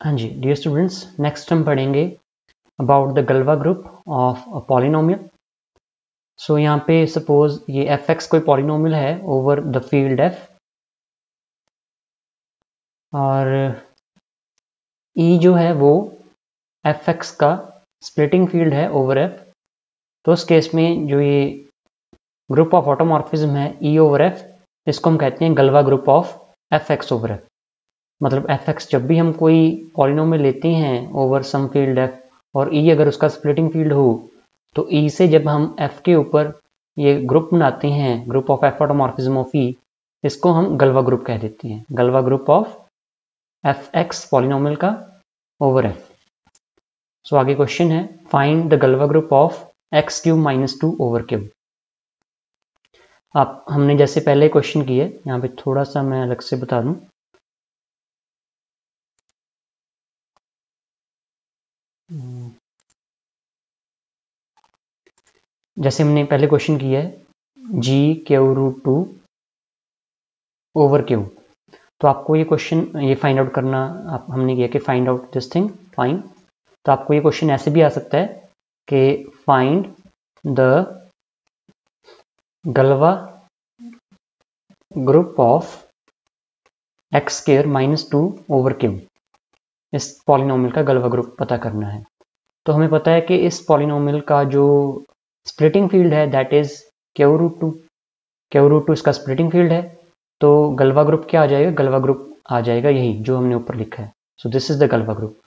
हाँ जी dear students, next हम पढ़ेंगे about the Galois group of a polynomial. सो यहाँ पे सपोज ये एफ एक्स कोई पॉलिनोमियल है ओवर द फील्ड एफ और ई जो है वो एफ एक्स का स्प्लिटिंग फील्ड है ओवर एफ। तो उस केस में जो ये ग्रुप ऑफ ऑटोमॉर्फिज्म है ई ओवर एफ, इसको हम कहते हैं Galois group of F x over F. मतलब एफ एक्स जब भी हम कोई पॉलिनोमियल लेते हैं ओवर सम फील्ड एफ और ई अगर उसका स्प्लिटिंग फील्ड हो, तो ई से जब हम एफ के ऊपर ये ग्रुप बनाते हैं, group of F automorphism of E, इसको हम गलवा ग्रुप कह देते हैं, Galois group of F X polynomial का ओवर एफ। सो आगे क्वेश्चन है find the Galois group of X cube minus 2 over cube. आप हमने जैसे पहले क्वेश्चन किए, यहाँ पे थोड़ा सा मैं अलग से बता दूं। जैसे हमने पहले क्वेश्चन किया है जी क्यू रूट 2 ओवर क्यू, तो आपको ये क्वेश्चन ये फाइंड आउट करना, आप हमने किया कि find out this thing find. तो आपको ये क्वेश्चन ऐसे भी आ सकता है कि find the Galois group of x square minus 2 over Q. इस पॉलिनोमियल का गलवा ग्रुप पता करना है। तो हमें पता है कि इस पॉलिनोमियल का जो स्प्लिटिंग फील्ड है that is Q root 2। Q root 2 इसका स्प्लिटिंग फील्ड है, तो गलवा ग्रुप क्या आ जाएगा? गलवा ग्रुप आ जाएगा यही जो हमने ऊपर लिखा है। So this is the Galois group.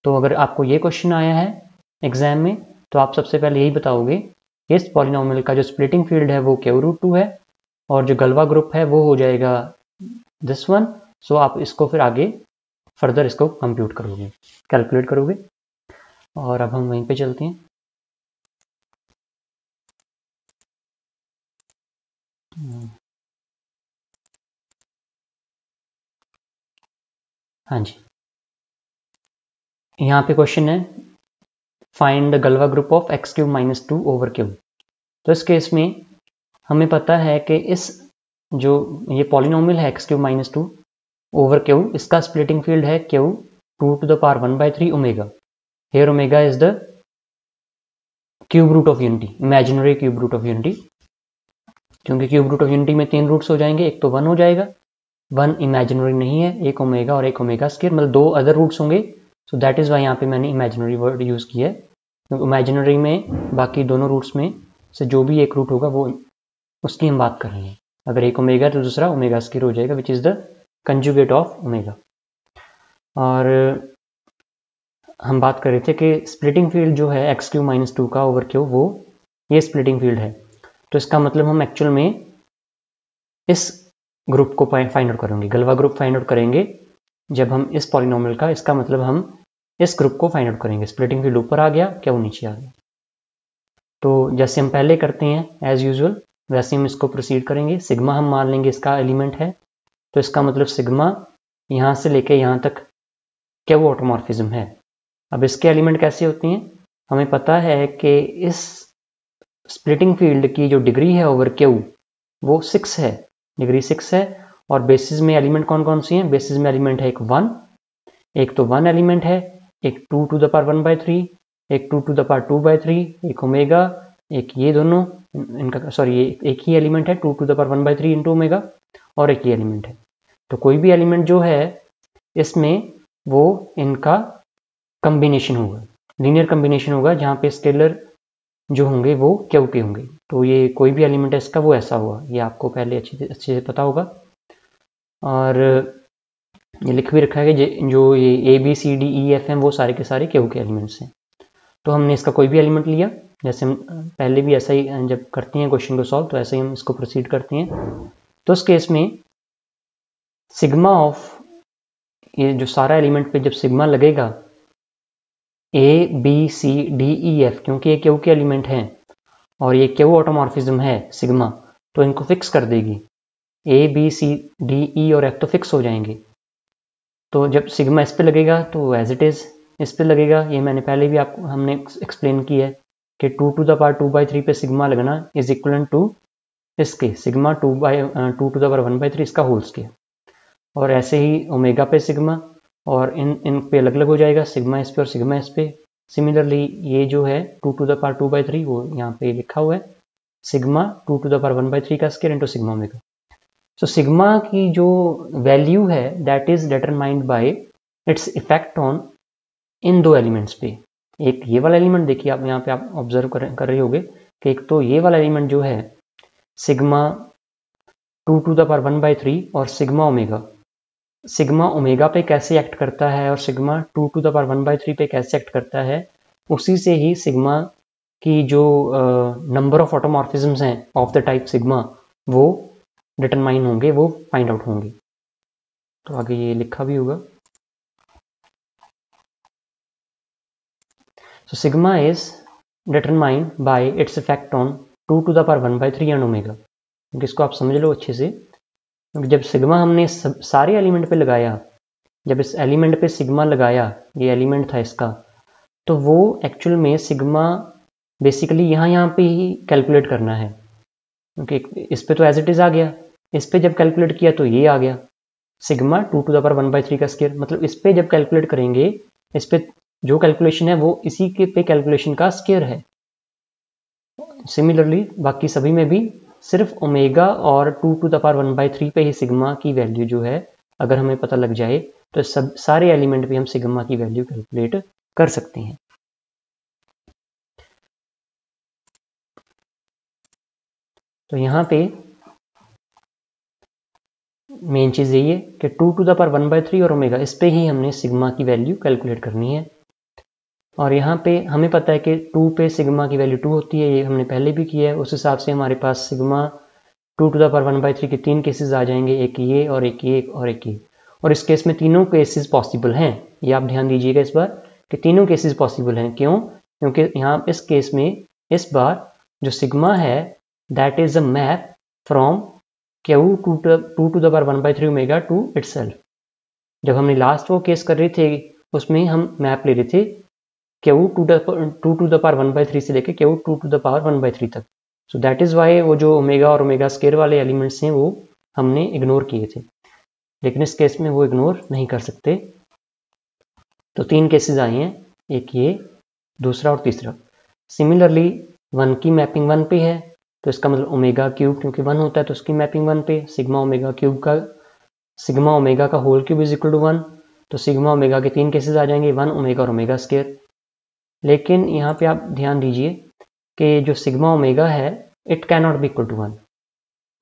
तो अगर आपको ये क्वेश्चन आया है एग्जाम में, तो आप सबसे पहले यही बताओगे इस पॉलिनोमियल का जो स्प्लिटिंग फील्ड है वो क्यू रूट 2 है और जो गलवा ग्रुप है वो हो जाएगा दिस वन। सो आप इसको फिर आगे फर्दर इसको कंप्यूट करोगे, कैलकुलेट करोगे। और अब हम वहीं पे चलते हैं। हाँ जी, यहाँ पे क्वेश्चन है find the Galois group of X cube minus 2 over cube. तो इस केस में हमें पता है कि इस जो ये पॉलिनोमियल है x cube minus 2 over Q, इसका स्प्लिटिंग फील्ड है Q 2 to the power 1/3 omega. Here omega is the cube root of unity, imaginary cube root of unity, क्योंकि क्यूब रूट ऑफ यूनिटी में 3 रूट्स हो जाएंगे, एक तो 1 हो जाएगा, 1 इमेजिनरी नहीं है, एक ओमेगा और एक ओमेगा स्क्वायर, मतलब 2 अदर रूट्स होंगे। सो दैट इज वाई यहाँ पे मैंने इमेजिनरी वर्ड यूज किया है, क्योंकि इमेजिनरी में बाकी दोनों रूट्स में से जो भी एक रूट होगा वो उसकी हम बात कर रहे हैं। अगर एक ओमेगा तो दूसरा ओमेगा स्क्वायर हो जाएगा, which is the conjugate of omega. और हम बात कर रहे थे कि स्प्लिटिंग फील्ड जो है एक्स क्यूब माइनस 2 का ओवर क्यू, वो ये स्प्लिटिंग फील्ड है। तो इसका मतलब हम एक्चुअल में इस ग्रुप को फाइंड आउट करेंगे, गलवा ग्रुप फाइंड आउट करेंगे जब हम इस पॉलिनोमियल का, इसका मतलब हम इस ग्रुप को फाइंड आउट करेंगे। स्प्लिटिंग फील्ड ऊपर आ गया, क्या वो नीचे आ गया। तो जैसे हम पहले करते हैं एज यूजुअल, वैसे हम इसको प्रोसीड करेंगे। सिग्मा हम मान लेंगे इसका एलिमेंट है, तो इसका मतलब सिग्मा यहाँ से लेके यहाँ तक क्या वो ऑटोमॉर्फिज्म है। अब इसके एलिमेंट कैसे होते हैं? हमें पता है कि इस स्प्लिटिंग फील्ड की जो डिग्री है ओवर क्यू वो 6 है, डिग्री 6 है। और बेसिस में एलिमेंट कौन कौन सी हैं? बेसिस में एलिमेंट है एक 1, एक तो 1 एलिमेंट है, एक 2 टू द पावर 1/3, एक 2 टू द पावर 2/3, एक ओमेगा, एक ये दोनों इनका, सॉरी ये एक ही एलिमेंट है 2 to the power 1/3 into omega, और एक ही एलिमेंट है। तो कोई भी एलिमेंट जो है इसमें वो इनका कम्बिनेशन होगा, लीनियर कम्बिनेशन होगा, जहाँ पे स्केलर जो होंगे वो क्यू के होंगे। तो ये कोई भी एलिमेंट है इसका वो ऐसा हुआ, ये आपको पहले अच्छे से पता होगा। और ये लिख भी रखा है कि जो ये A B C D E F M वो सारे के सारे क्यू के एलिमेंट्स हैं। तो हमने इसका कोई भी एलिमेंट लिया, जैसे हम पहले भी ऐसा ही जब करते हैं क्वेश्चन को सॉल्व, तो ऐसे ही हम इसको प्रोसीड करते हैं। तो उस केस में सिग्मा ऑफ ये जो सारा एलिमेंट पे जब सिग्मा लगेगा A B C D E F, क्योंकि ये क्यू के एलिमेंट हैं और ये क्यू ऑटोमॉर्फिज्म है सिग्मा, तो इनको फिक्स कर देगी। ए बी सी डी ई और एफ तो फिक्स हो जाएंगे। तो जब सिग्मा इस पे लगेगा तो एज इट इज इस पे लगेगा। ये मैंने पहले भी आपको हमने एक्सप्लेन किया है कि 2 टू द पावर 2/3 पे सिग्मा लगना इज इक्वल टू इसके सिग्मा 2 टू द पावर 1/3 इसका होल स्क्वायर। और ऐसे ही ओमेगा पे सिग्मा और इन पे अलग अलग हो जाएगा, सिग्मा एस पे और सिग्मा एस पे। सिमिलरली ये जो है 2⁻² वो यहाँ पे लिखा हुआ है, सिग्मा 2⁻1/3 का square into sigma omega. So sigma की जो वैल्यू है that is determined by its effect on in दो एलिमेंट्स पे। एक ये वाला एलिमेंट देखिए, आप यहाँ पे आप ऑब्जर्व कर रहे होगे कि एक तो ये वाला एलिमेंट जो है सिग्मा 2⁻1/3 और सिग्मा ओमेगा पे कैसे एक्ट करता है और सिग्मा 2⁻1/3 पे कैसे एक्ट करता है, उसी से ही सिग्मा की जो नंबर ऑफ ऑटोमॉर्फिज्म्स हैं ऑफ द टाइप सिग्मा वो डिटरमाइन होंगे, वो फाइंड आउट होंगे। तो आगे ये लिखा भी होगा। So sigma is determined by its effect on 2⁻1/3 and omega. क्योंकि इसको आप समझ लो अच्छे से, क्योंकि जब सिग्मा हमने सारे एलिमेंट पे लगाया, जब इस एलिमेंट पे सिग्मा लगाया, ये एलिमेंट था इसका, तो वो एक्चुअल में सिग्मा बेसिकली यहाँ पे ही कैलकुलेट करना है, क्योंकि इस पे तो एज इट इज़ आ गया, इस पे जब कैलकुलेट किया तो ये आ गया सिग्मा 2⁻1/3 का स्क्वायर। मतलब इस पे जब कैलकुलेट करेंगे, इस पे जो कैलकुलेशन है वो इसी के पे कैलकुलेशन का स्क्वायर है। सिमिलरली बाकी सभी में भी सिर्फ ओमेगा और 2⁻1/3 पे ही सिग्मा की वैल्यू जो है अगर हमें पता लग जाए तो सब सारे एलिमेंट पे हम सिग्मा की वैल्यू कैलकुलेट कर सकते हैं। तो यहाँ पे मेन चीज़ यही है कि 2⁻1/3 और ओमेगा, इस पे ही हमने सिग्मा की वैल्यू कैलकुलेट करनी है। और यहाँ पे हमें पता है कि 2 पे सिग्मा की वैल्यू 2 होती है, ये हमने पहले भी किया है। उस हिसाब से हमारे पास सिग्मा 2⁻1/3 के 3 केसेस आ जाएंगे, एक ये और एक ये और एक ये। और इस केस में तीनों केसेस पॉसिबल हैं, ये आप ध्यान दीजिएगा इस बार कि तीनों केसेस पॉसिबल हैं। क्यों? क्योंकि यहाँ इस केस में इस बार जो सिग्मा है that is a map from Q 2⁻1/3 omega to itself. जब हमने लास्ट वो केस कर रहे थे उसमें हम मैप ले रहे थे Q 2⁻1/3 से लेके Q 2⁻1/3 तक। सो दैट इज़ वाई वो जो ओमेगा और ओमेगा स्क्वायर वाले एलिमेंट्स हैं वो हमने इग्नोर किए थे, लेकिन इस केस में वो इग्नोर नहीं कर सकते। तो 3 केसेस आए हैं, एक ये, दूसरा और तीसरा। सिमिलरली 1 की मैपिंग 1 पे है, तो इसका मतलब ओमेगा क्यूब क्योंकि 1 होता है तो उसकी मैपिंग 1 पे, सिग्मा ओमेगा का whole cube is equal to 1, तो सिग्मा ओमेगा के 3 केसेस आ जाएंगे, 1 ओमेगा और ओमेगा स्क्वायर। लेकिन यहाँ पे आप ध्यान दीजिए कि जो सिग्मा ओमेगा है it can not be equal to 1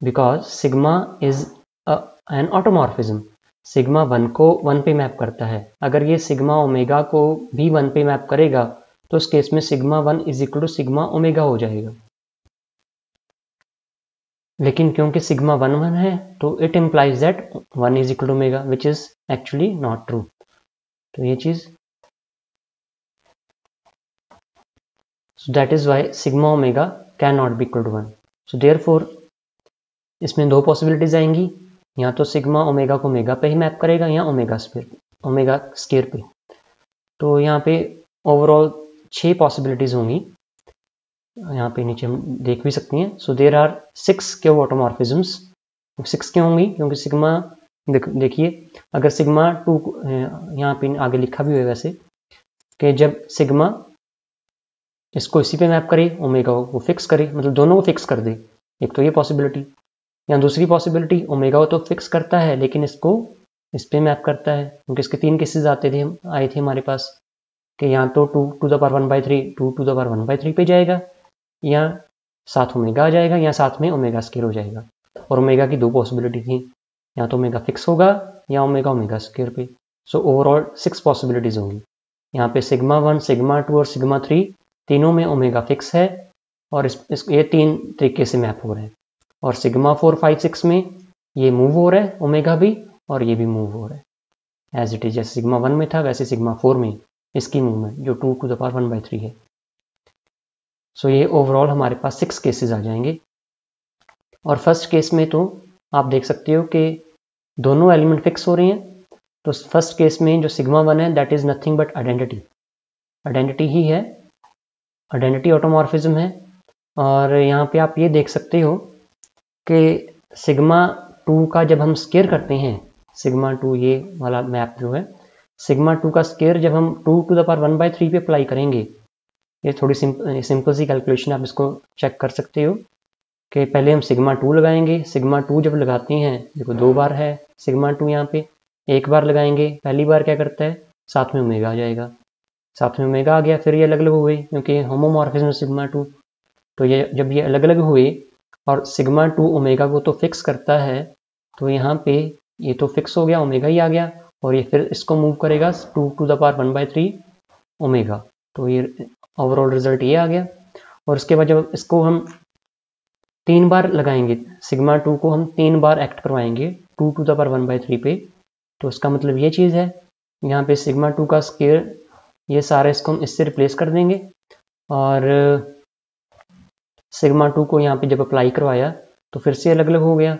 because sigma is an automorphism. Sigma 1 को 1 पे मैप करता है, अगर ये सिग्मा ओमेगा को भी 1 पे मैप करेगा तो उस केस में sigma 1 is equal to sigma omega हो जाएगा। लेकिन क्योंकि सिग्मा 1 1 है तो it implies that 1 is equal to omega which is actually not true. तो ये चीज़, so that is why sigma omega cannot be equal to 1. so therefore इसमें दो पॉसिबिलिटीज आएंगी, या तो सिग्मा ओमेगा को ओमेगा पे ही मैप करेगा या ओमेगा स्क्वायर पे। तो यहाँ पे ओवरऑल 6 पॉसिबिलिटीज होंगी, यहाँ पे नीचे हम देख भी सकते हैं। सो देर आर 6 क्यू ऑटोमॉर्फिज्म्स। 6 क्यों होंगी? क्योंकि सिग्मा देखिए अगर सिग्मा 2 यहाँ पे आगे लिखा भी हुआ है वैसे कि जब सिग्मा इसको इसी पे मैप करे, ओमेगा को फिक्स करे, मतलब दोनों को फिक्स कर दे, एक तो ये पॉसिबिलिटी। या दूसरी पॉसिबिलिटी ओमेगा को तो फिक्स करता है लेकिन इसको इस पे मैप करता है, क्योंकि इसके 3 केसेस आए थे हमारे पास कि या तो 2⁻1/3 पे जाएगा या साथ ओमेगा आ जाएगा या साथ में ओमेगा स्क्वायर हो जाएगा। और ओमेगा की 2 पॉसिबिलिटी थी, या तो ओमेगा फिक्स होगा या ओमेगा स्क्वायर पे। सो ओवरऑल 6 पॉसिबिलिटीज होंगी। यहाँ पे सिग्मा 1, सिग्मा 2 और सिग्मा 3 तीनों में ओमेगा फिक्स है और ये 3 तरीके से मैप हो रहे हैं। और सिग्मा 4, 5, 6 में ये मूव हो रहा है ओमेगा भी और ये भी मूव हो रहा है एज इट इज, जैसे सिग्मा 1 में था वैसे सिग्मा 4 में इसकी मूवमेंट जो 2⁻1/3 है। सो ये ओवरऑल हमारे पास 6 केसेस आ जाएंगे। और फर्स्ट केस में तो आप देख सकते हो कि दोनों एलिमेंट फिक्स हो रहे हैं। तो फर्स्ट केस में जो सिग्मा 1 है that is nothing but identity ही है, आइडेंटिटी ऑटोमॉर्फिज्म है। और यहाँ पे आप ये देख सकते हो कि सिग्मा 2 का जब हम स्क्वायर करते हैं, सिग्मा 2 ये वाला मैप जो है, सिग्मा 2 का स्केयर जब हम 2 टू द पावर 1/3 पे अप्लाई करेंगे, ये थोड़ी सिंपल सी कैलकुलेशन, आप इसको चेक कर सकते हो कि पहले हम सिग्मा 2 लगाएंगे। सिग्मा 2 जब लगाते हैं, देखो 2 बार है सिग्मा 2 यहाँ पे, एक बार लगाएंगे, पहली बार क्या करता है, साथ में ओमेगा आ जाएगा, साथ में ओमेगा आ गया, फिर ये अलग अलग हुए क्योंकि होमोमॉर्फिज्म सिग्मा 2, तो ये जब ये अलग अलग हुए और सिग्मा 2 ओमेगा को तो फिक्स करता है, तो यहाँ पे ये तो फिक्स हो गया, ओमेगा ही आ गया, और ये फिर इसको मूव करेगा 2 टू द पावर 1/3 ओमेगा, तो ये ओवरऑल रिजल्ट ये आ गया। और उसके बाद जब इसको हम 3 बार लगाएंगे, सिग्मा 2 को हम 3 बार एक्ट करवाएंगे 2 टू द पावर 1/3 पे, तो इसका मतलब ये चीज़ है, यहाँ पे सिग्मा 2 का स्केयर ये सारे इसको हम इससे रिप्लेस कर देंगे, और सिग्मा 2 को यहाँ पे जब अप्लाई करवाया तो फिर से अलग अलग हो गया,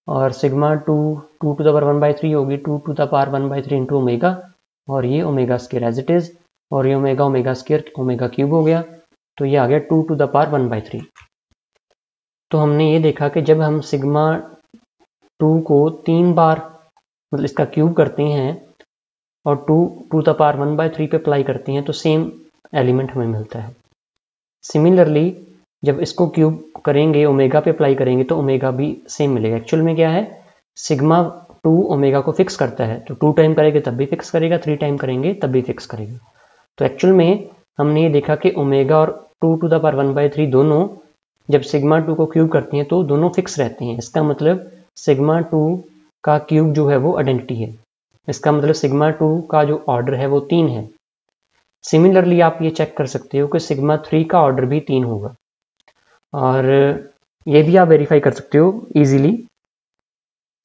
और सिग्मा 2 2 टू द पावर 1/3 होगी 2 to the power 1/3 into omega, और ये omega square as it is, और ये omega omega square omega cube हो गया, तो ये आ गया 2 टू द पावर 1/3। तो हमने ये देखा कि जब हम सिग्मा 2 को 3 बार मतलब इसका क्यूब करते हैं और 2 टू द पावर 1/3 पे अप्लाई करते हैं तो सेम एलिमेंट हमें मिलता है। सिमिलरली जब इसको क्यूब करेंगे, ओमेगा पे अप्लाई करेंगे, तो ओमेगा भी सेम मिलेगा। एक्चुअल में क्या है, सिग्मा 2 ओमेगा को फिक्स करता है, तो 2 टाइम करेंगे तब भी फिक्स करेगा, 3 टाइम करेंगे तब भी फिक्स करेगा। तो एक्चुअल में हमने ये देखा कि ओमेगा और 2 टू द पावर 1/3 दोनों जब सिग्मा 2 को क्यूब करते हैं तो दोनों फिक्स रहते हैं। इसका मतलब सिग्मा 2 का क्यूब जो है वो आइडेंटिटी है, इसका मतलब सिग्मा 2 का जो ऑर्डर है वो 3 है। सिमिलरली आप ये चेक कर सकते हो कि सिग्मा 3 का ऑर्डर भी 3 होगा, और ये भी आप वेरीफाई कर सकते हो इजीली,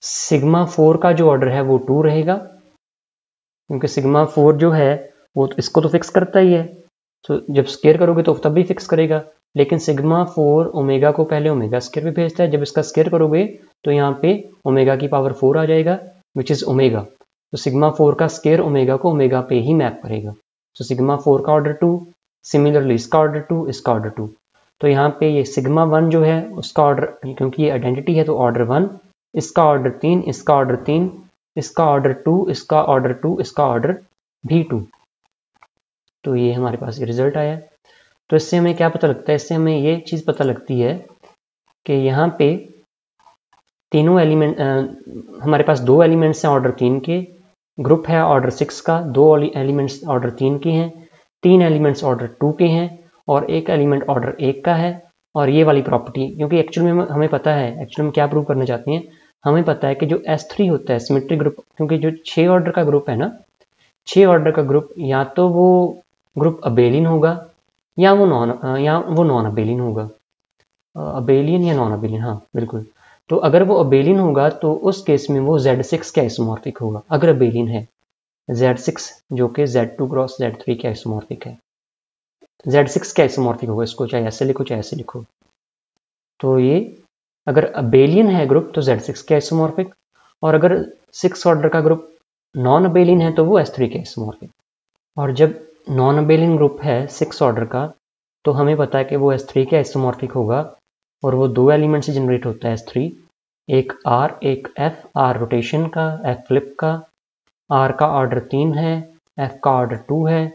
सिग्मा 4 का जो ऑर्डर है वो 2 रहेगा, क्योंकि सिग्मा 4 जो है वो तो इसको तो फिक्स करता ही है, तो जब स्केयर करोगे तो तब भी फिक्स करेगा, लेकिन सिग्मा 4 ओमेगा को पहले ओमेगा स्केयर पे भेजता है, जब इसका स्केयर करोगे तो यहाँ पे ओमेगा की पावर 4 आ जाएगा विच इज़ ओमेगा, तो सिग्मा 4 का स्केयर ओमेगा को ओमेगा पे ही मैप करेगा, तो सिग्मा 4 का ऑर्डर 2, सिमिलरली इसका ऑर्डर 2, इसका ऑर्डर 2, तो यहाँ पे ये सिग्मा 1 जो है उसका ऑर्डर, क्योंकि ये आइडेंटिटी है तो ऑर्डर 1, इसका ऑर्डर 3, इसका ऑर्डर 3, इसका ऑर्डर 2, इसका ऑर्डर 2, इसका ऑर्डर भी 2, तो ये हमारे पास ये रिजल्ट आया। तो इससे हमें क्या पता लगता है, इससे हमें ये चीज़ पता लगती है कि यहाँ पे तीनों एलिमेंट, हमारे पास 2 एलिमेंट्स हैं ऑर्डर 3 के, ग्रुप है ऑर्डर 6 का, 2 एलिमेंट्स ऑर्डर 3 के हैं, 3 एलिमेंट्स ऑर्डर 2 के हैं, और एक एलिमेंट ऑर्डर 1 का है। और ये वाली प्रॉपर्टी, क्योंकि एक्चुअल में हमें पता है, एक्चुअल में क्या प्रूव करना चाहते हैं, हमें पता है कि जो S3 होता है सिमेट्रिक ग्रुप, क्योंकि जो 6 ऑर्डर का ग्रुप है ना, 6 ऑर्डर का ग्रुप या तो वो ग्रुप अबेलियन होगा या वो नॉन अबेलियन होगा, अबेलियन या नॉन अबेलियन, हाँ बिल्कुल। तो अगर वो अबेलियन होगा तो उस केस में वो Z6 के आइसोमॉर्फिक होगा, अगर अबेलियन है Z6 जो कि Z2 क्रॉस Z3 के आइसोमॉर्फिक है, Z6 के आइसोमॉर्फिक होगा, इसको चाहे ऐसे लिखो चाहे ऐसे लिखो। तो ये अगर अबेलियन है ग्रुप तो Z6 के आइसोमॉर्फिक, और अगर 6 ऑर्डर का ग्रुप नॉन अबेलियन है तो वो S3 के आइसोमॉर्फिक। और जब नॉन अबेलियन ग्रुप है 6 ऑर्डर का, तो हमें पता है कि वो S3 के आइसोमॉर्फिक होगा, और वो 2 एलिमेंट से जनरेट होता है S3, एक R एक F, R रोटेशन का, F फ्लिप का, R का ऑर्डर 3 है, F का ऑर्डर 2 है,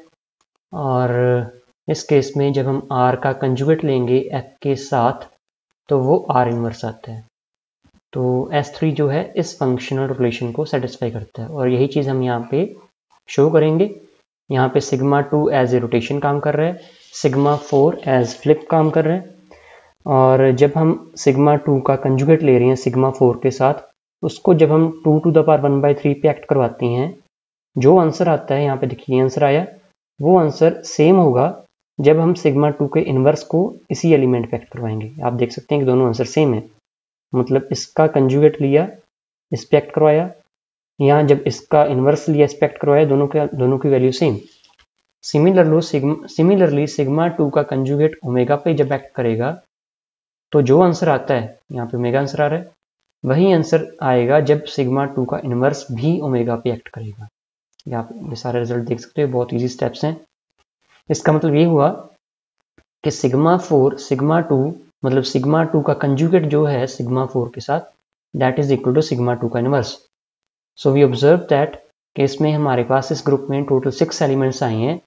और इस केस में जब हम R का कंजुगेट लेंगे F के साथ तो वो R इनवर्स आता है। तो S3 जो है इस फंक्शनल रिलेशन को सेटिस्फाई करता है, और यही चीज़ हम यहाँ पे शो करेंगे। यहाँ पे सिग्मा 2 एज ए रोटेशन काम कर रहा है, सिग्मा 4 एज फ्लिप काम कर रहा है, और जब हम सिग्मा 2 का कंजुगेट ले रहे हैं सिग्मा 4 के साथ, उसको जब हम 2 टू द पावर 1/3 पे एक्ट करवाते हैं, जो आंसर आता है यहाँ पे देखिए आंसर आया, वो आंसर सेम होगा जब हम सिग्मा 2 के इन्वर्स को इसी एलिमेंट पे एक्ट करवाएंगे। आप देख सकते हैं कि दोनों आंसर सेम है, मतलब इसका कंजुगेट लिया इस पे एक्ट करवाया, यहाँ जब इसका इन्वर्स लिया इस पे एक्ट करवाया, दोनों की वैल्यू सेम। सिमिलरली सिग्मा 2 का कंजुगेट ओमेगा पे जब एक्ट करेगा तो जो आंसर आता है, यहाँ पे ओमेगा आंसर आ रहा है, वही आंसर आएगा जब सिग्मा 2 का इन्वर्स भी ओमेगा पे एक्ट करेगा। आप ये सारे रिजल्ट देख सकते हो, बहुत इजी स्टेप्स हैं। इसका मतलब ये हुआ कि सिग्मा 2 मतलब सिग्मा 2 का कंजुगेट जो है सिग्मा 4 के साथ, that is equal to sigma 2 का inverse. So we observe that case में हमारे पास इस ग्रुप में टोटल 6 एलिमेंट्स आए हैं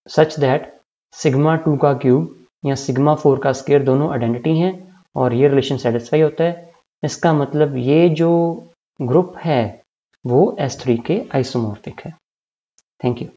सच दैट सिग्मा 2 का क्यूब या सिग्मा 4 का स्क्वायर दोनों आइडेंटिटी हैं और ये रिलेशन सेटिस्फाई होता है। इसका मतलब ये जो ग्रुप है वो S3 के आइसोमॉर्फिक है। Thank you.